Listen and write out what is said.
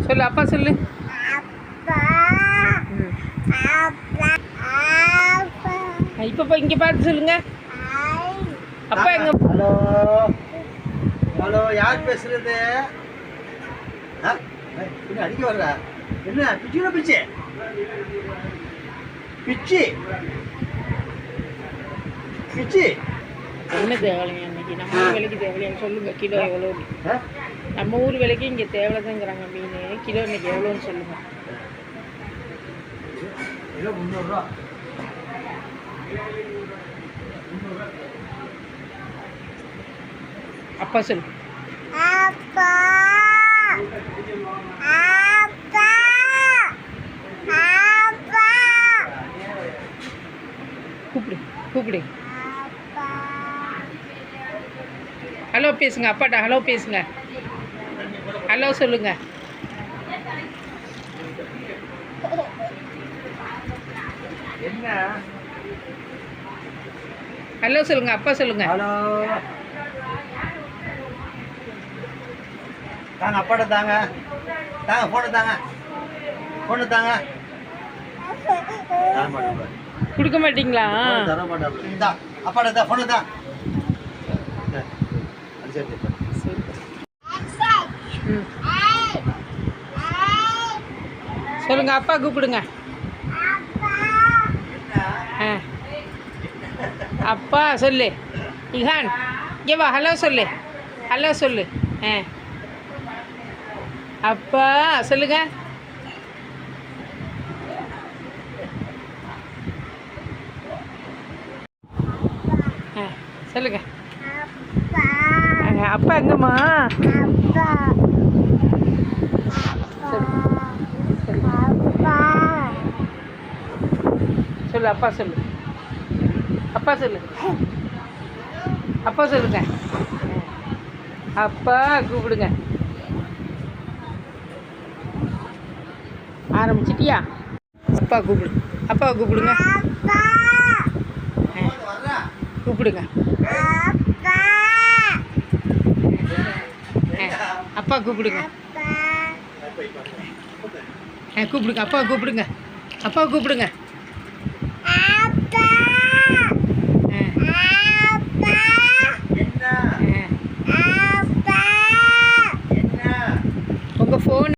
சொல்லு அப்பா சொல்லு. இப்போ இங்கே பார்த்து சொல்லுங்க. அப்பா எங்க? ஹலோ ஹலோ, யார் பேசுறது? அடிக்க வர்ற என்ன? பிச்சுனா பிச்சு பிச்சு பிச்சு என்ன தேவையில்லைங்க இன்னைக்கு நம்ம ஊர் விலைக்கு தேவையில்லைன்னு சொல்லுங்க. கிலோ எவ்வளோ? நம்ம ஊர் விலைக்கு இங்கே தேவையில்லைங்கிறாங்க மீன். கிலோ இன்னைக்கு எவ்வளோன்னு சொல்லுங்க. கிலோ 300 ரூபா. அப்பா சொல்லு. கூப்பிடு கூப்பிடு. ஹலோ பேசுங்க அப்பாட்ட. ஹலோ பேசுங்க. ஹலோ சொல்லுங்க. என்ன? ஹலோ சொல்லுங்க. அப்பா சொல்லுங்க. ஹலோ தாங்க, அப்பாட்ட தாங்க. தாங்க ஃபோனை தாங்க. ஃபோனை தாங்க. தர மாட்டேன். கொடுக்க மாட்டீங்களா? தர மாட்டேன். இந்தா அப்பாட்ட தான் ஃபோனை தான். சொல்லுங்க. அப்பா கூப்பிடுங்க. அப்பா சொல்லு. இஹான் இங்கே வா. ஹலோ சொல்லு. ஹலோ சொல்லு. அப்பா சொல்லுங்க. சொல்லுங்க. அப்பா எங்கம்மா? சொல்லு. அப்பா சொல்லு. அப்பா சொல்லு. அப்பா சொல்லுங்க. அப்பா கூப்பிடுங்க. ஆரம்பிச்சிட்டியா? அப்பா கூப்பிடு. அப்பா கூப்பிடுங்க. கூப்பிடுங்க. அப்பா கூப்பிடுங்க. கூப்பிடுங்க. அப்பா கூப்பிடுங்க. அப்பா கூப்பிடுங்க. உங்கள் ஃபோன்